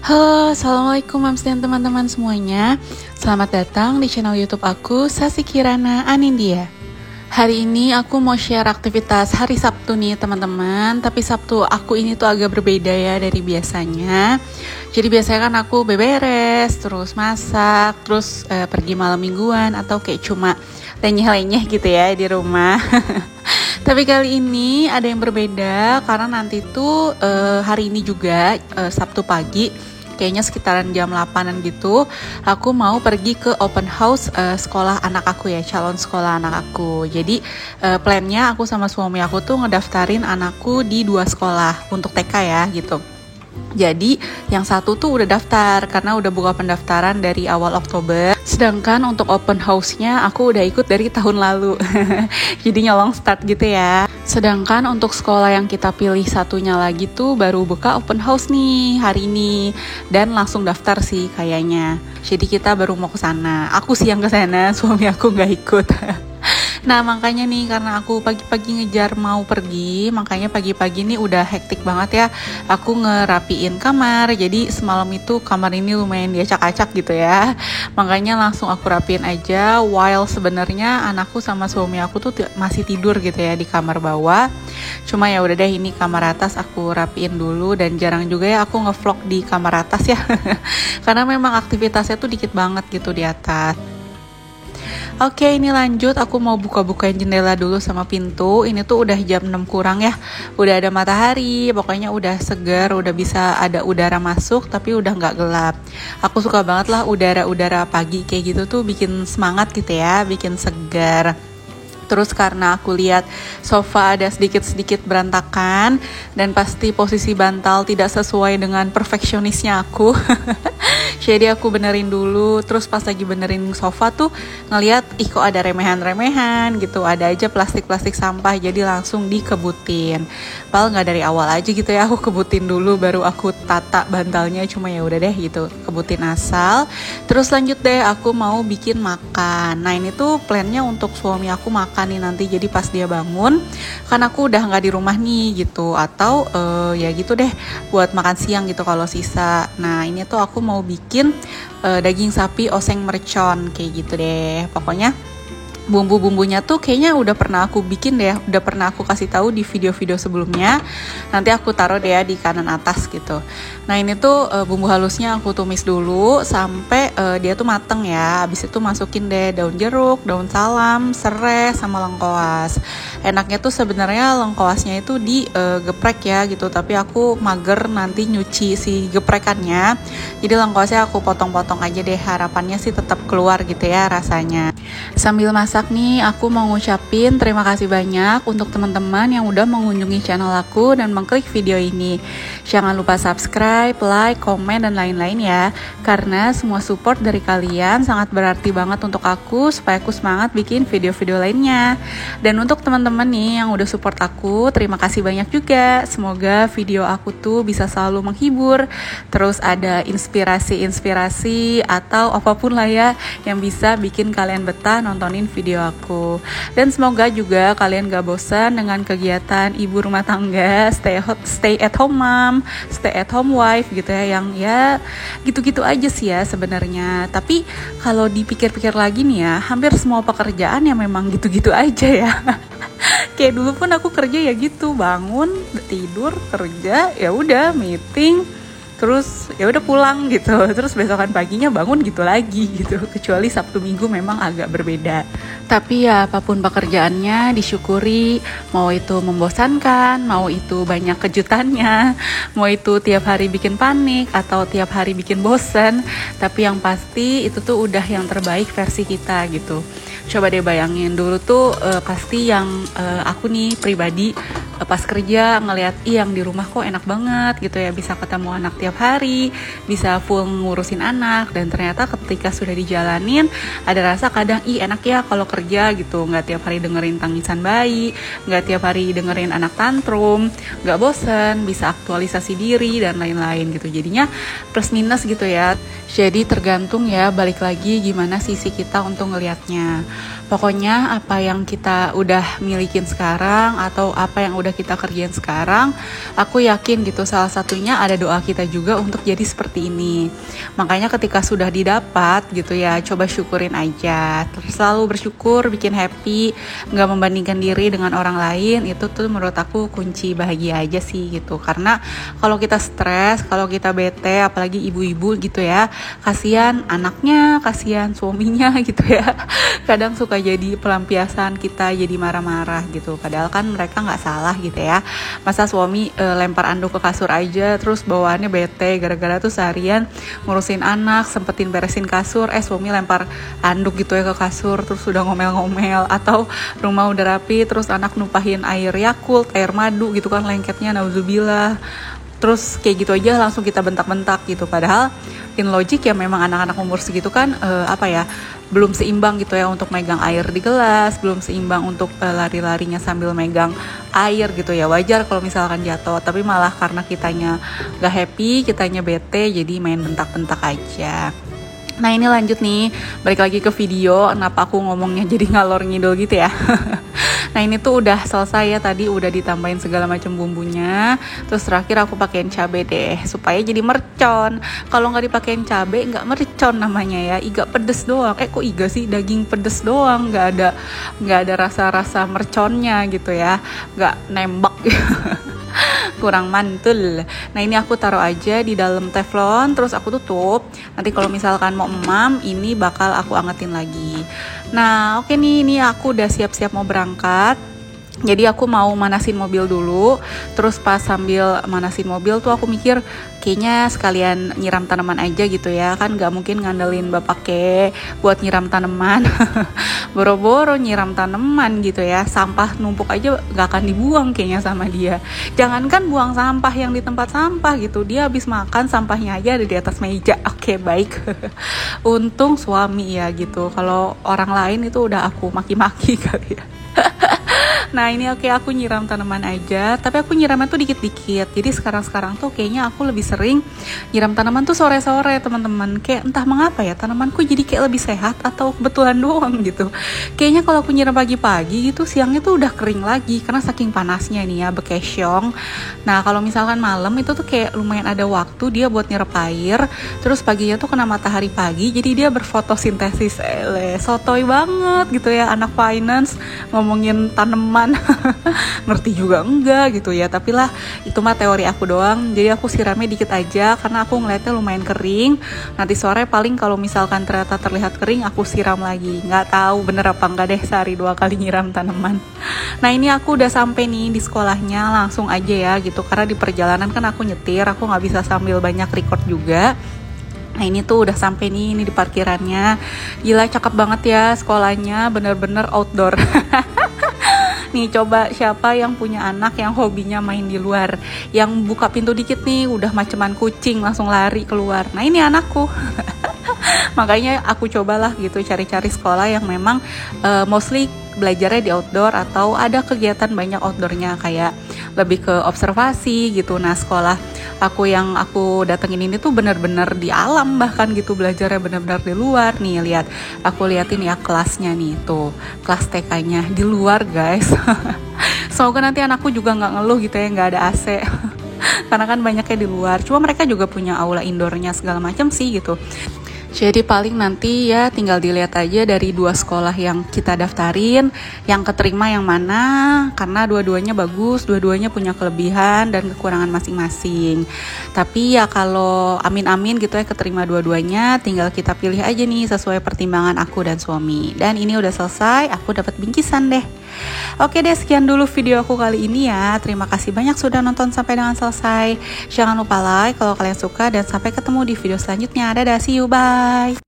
Halo, Assalamualaikum Mams dan teman-teman semuanya. Selamat datang di channel YouTube aku, Sasi Kirana Anindya. Hari ini aku mau share aktivitas hari Sabtu nih teman-teman. Tapi Sabtu aku ini tuh agak berbeda ya dari biasanya. Jadi biasanya kan aku beberes, terus masak, terus pergi malam mingguan atau kayak cuma lenyeh-lenyeh gitu ya di rumah. Tapi kali ini ada yang berbeda karena nanti tuh hari ini juga Sabtu pagi, kayaknya sekitaran jam 8-an gitu, aku mau pergi ke open house sekolah anak aku ya, calon sekolah anak aku. Jadi plannya aku sama suami aku tuh ngedaftarin anakku di 2 sekolah untuk TK ya gitu. Jadi yang satu tuh udah daftar karena udah buka pendaftaran dari awal Oktober. Sedangkan untuk open house-nya aku udah ikut dari tahun lalu. Jadi nyolong start gitu ya. Sedangkan untuk sekolah yang kita pilih satunya lagi tuh baru buka open house nih hari ini. Dan langsung daftar sih kayaknya. Jadi kita baru mau ke sana. Aku sih yang ke sana, suami aku nggak ikut. Nah makanya nih karena aku pagi-pagi ngejar mau pergi, makanya pagi-pagi nih udah hektik banget ya. Aku ngerapiin kamar, jadi semalam itu kamar ini lumayan diacak-acak gitu ya. Makanya langsung aku rapiin aja, while sebenarnya anakku sama suami aku tuh masih tidur gitu ya di kamar bawah. Cuma ya udah deh, ini kamar atas aku rapiin dulu, dan jarang juga ya aku ngevlog di kamar atas ya. Karena memang aktivitasnya tuh dikit banget gitu di atas. Oke, ini lanjut, aku mau buka-bukain jendela dulu sama pintu. Ini tuh udah jam 6 kurang ya. Udah ada matahari, pokoknya udah segar, udah bisa ada udara masuk tapi udah nggak gelap. Aku suka banget lah udara-udara pagi kayak gitu tuh, bikin semangat gitu ya, bikin segar. Terus karena aku lihat sofa ada sedikit-sedikit berantakan dan pasti posisi bantal tidak sesuai dengan perfeksionisnya aku. Jadi aku benerin dulu, terus pas lagi benerin sofa tuh ngeliat, ih kok ada remehan-remehan gitu, ada aja plastik-plastik sampah, jadi langsung dikebutin. Padahal nggak dari awal aja gitu ya, aku kebutin dulu baru aku tata bantalnya, cuma ya udah deh gitu, kebutin asal. Terus lanjut deh, aku mau bikin makan. Nah ini tuh plannya untuk suami aku makan nih nanti, jadi pas dia bangun, kan aku udah nggak di rumah nih gitu, atau ya gitu deh buat makan siang gitu kalau sisa. Nah ini tuh aku mau bikin daging sapi oseng mercon kayak gitu deh. Pokoknya bumbu-bumbunya tuh kayaknya udah pernah aku bikin deh, udah pernah aku kasih tahu di video-video sebelumnya. Nanti aku taruh deh ya di kanan atas gitu. Nah ini tuh bumbu halusnya aku tumis dulu sampai dia tuh mateng ya. Habis itu masukin deh daun jeruk, daun salam, serai, sama lengkoas. Enaknya tuh sebenarnya lengkoasnya itu digeprek ya gitu, tapi aku mager nanti nyuci si geprekannya. Jadi lengkoasnya aku potong-potong aja deh, harapannya sih tetap keluar gitu ya rasanya. Sambil masak nih, aku mau ngucapin terima kasih banyak untuk teman-teman yang udah mengunjungi channel aku dan mengklik video ini. Jangan lupa subscribe, like, komen, dan lain-lain ya. Karena semua support dari kalian sangat berarti banget untuk aku supaya aku semangat bikin video-video lainnya. Dan untuk teman-teman nih yang udah support aku, terima kasih banyak juga. Semoga video aku tuh bisa selalu menghibur, terus ada inspirasi-inspirasi atau apapun lah ya yang bisa bikin kalian betah nontonin video aku. Dan semoga juga kalian gak bosan dengan kegiatan ibu rumah tangga, stay at home mom, stay at home wife gitu ya, yang ya gitu-gitu aja sih ya sebenarnya. Tapi kalau dipikir-pikir lagi nih ya, hampir semua pekerjaan ya memang gitu-gitu aja ya. Kayak dulu pun aku kerja ya gitu, bangun, tidur, kerja, ya udah meeting, terus ya udah pulang gitu, terus besokan paginya bangun gitu lagi gitu. Kecuali Sabtu Minggu memang agak berbeda. Tapi ya apapun pekerjaannya disyukuri, mau itu membosankan, mau itu banyak kejutannya, mau itu tiap hari bikin panik atau tiap hari bikin bosen, tapi yang pasti itu tuh udah yang terbaik versi kita gitu. Coba deh bayangin dulu tuh pasti yang aku nih pribadi pas kerja ngelihat yang di rumah kok enak banget gitu ya, bisa ketemu anak tiap hari, bisa full ngurusin anak, dan ternyata ketika sudah dijalanin ada rasa kadang enak ya kalau kerja gitu, nggak tiap hari dengerin tangisan bayi, nggak tiap hari dengerin anak tantrum, nggak bosen, bisa aktualisasi diri dan lain-lain gitu. Jadinya plus minus gitu ya. Jadi tergantung ya, balik lagi gimana sisi kita untuk ngelihatnya. Pokoknya apa yang kita udah milikin sekarang atau apa yang udah udah kita kerjain sekarang, aku yakin gitu salah satunya ada doa kita juga untuk jadi seperti ini. Makanya ketika sudah didapat gitu ya, coba syukurin aja. Terus selalu bersyukur, bikin happy, nggak membandingkan diri dengan orang lain. Itu tuh menurut aku kunci bahagia aja sih gitu. Karena kalau kita stres, kalau kita bete, apalagi ibu-ibu gitu ya, kasihan anaknya, kasihan suaminya gitu ya. Kadang suka jadi pelampiasan kita jadi marah-marah gitu, padahal kan mereka nggak salah gitu ya. Masa suami lempar anduk ke kasur aja terus bawaannya bete gara-gara tuh seharian ngurusin anak, sempetin beresin kasur, suami lempar anduk gitu ya ke kasur, terus udah ngomel-ngomel. Atau rumah udah rapi terus anak numpahin air Yakult, air madu gitu kan, lengketnya nauzubillah. Terus kayak gitu aja langsung kita bentak-bentak gitu, padahal in logic ya memang anak-anak umur segitu kan belum seimbang gitu ya untuk megang air di gelas, belum seimbang untuk lari-larinya sambil megang air gitu ya. Wajar kalau misalkan jatuh, tapi malah karena kitanya gak happy, kitanya bete, jadi main bentak-bentak aja. Nah ini lanjut nih, balik lagi ke video, kenapa aku ngomongnya jadi ngalor ngidul gitu ya. Nah ini tuh udah selesai ya, tadi udah ditambahin segala macam bumbunya. Terus terakhir aku pakein cabai deh, supaya jadi mercon. Kalau nggak dipakein cabai nggak mercon namanya ya, iga pedes doang. Kok iga sih, daging pedes doang, nggak ada rasa-rasa merconnya gitu ya, nggak nembak. Kurang mantul. Nah ini aku taruh aja di dalam teflon, terus aku tutup. Nanti kalau misalkan mau emam, ini bakal aku angetin lagi. Nah oke nih, ini aku udah siap-siap mau berangkat. Jadi aku mau manasin mobil dulu. Terus pas sambil manasin mobil tuh aku mikir kayaknya sekalian nyiram tanaman aja gitu ya. Kan gak mungkin ngandelin bapak buat nyiram tanaman. Boro-boro nyiram tanaman gitu ya. Sampah numpuk aja gak akan dibuang kayaknya sama dia. Jangankan buang sampah yang di tempat sampah gitu, dia habis makan sampahnya aja ada di atas meja. Oke, baik. Untung suami ya gitu. Kalau orang lain itu udah aku maki-maki kali ya. Nah ini oke, aku nyiram tanaman aja, tapi aku nyiramnya tuh dikit-dikit. Jadi sekarang tuh kayaknya aku lebih sering nyiram tanaman tuh sore-sore teman-teman. Kayak entah mengapa ya, tanamanku jadi kayak lebih sehat atau kebetulan doang gitu. Kayaknya kalau aku nyiram pagi-pagi gitu, siangnya tuh udah kering lagi karena saking panasnya nih ya, bekesyong. Nah kalau misalkan malam itu tuh kayak lumayan ada waktu dia buat nyerap air. Terus paginya tuh kena matahari pagi, jadi dia berfotosintesis. Sotoy banget gitu ya anak finance ngomongin tanaman. Ngerti juga enggak gitu ya, tapi lah itu mah teori aku doang. Jadi aku siramnya dikit aja karena aku ngeliatnya lumayan kering. Nanti sore paling kalau misalkan ternyata terlihat kering, aku siram lagi. Nggak tahu bener apa enggak deh, sehari 2 kali nyiram tanaman. Nah ini aku udah sampai nih di sekolahnya, langsung aja ya gitu, karena di perjalanan kan aku nyetir, aku nggak bisa sambil banyak record juga. Nah ini tuh udah sampai nih, ini di parkirannya. Gila cakep banget ya sekolahnya, bener-bener outdoor. Nih coba siapa yang punya anak yang hobinya main di luar, yang buka pintu dikit nih udah maceman kucing langsung lari keluar. Nah ini anakku. Makanya aku cobalah gitu cari-cari sekolah yang memang mostly belajarnya di outdoor atau ada kegiatan banyak outdoornya, kayak lebih ke observasi gitu. Nah sekolah aku yang aku datengin ini tuh bener-bener di alam, bahkan gitu belajarnya bener-bener di luar. Nih lihat, aku liatin ya kelasnya nih, tuh kelas TK-nya di luar guys. Semoga nanti anakku juga nggak ngeluh gitu ya nggak ada AC. Karena kan banyaknya di luar. Cuma mereka juga punya aula indoornya segala macam sih gitu. Jadi paling nanti ya tinggal dilihat aja dari 2 sekolah yang kita daftarin, yang keterima yang mana, karena dua-duanya bagus, dua-duanya punya kelebihan dan kekurangan masing-masing. Tapi ya kalau amin-amin gitu ya keterima dua-duanya, tinggal kita pilih aja nih sesuai pertimbangan aku dan suami. Dan ini udah selesai, aku dapat bingkisan deh. Oke deh, sekian dulu video aku kali ini ya. Terima kasih banyak sudah nonton sampai dengan selesai. Jangan lupa like kalau kalian suka, dan sampai ketemu di video selanjutnya. Dadah, see you, bye.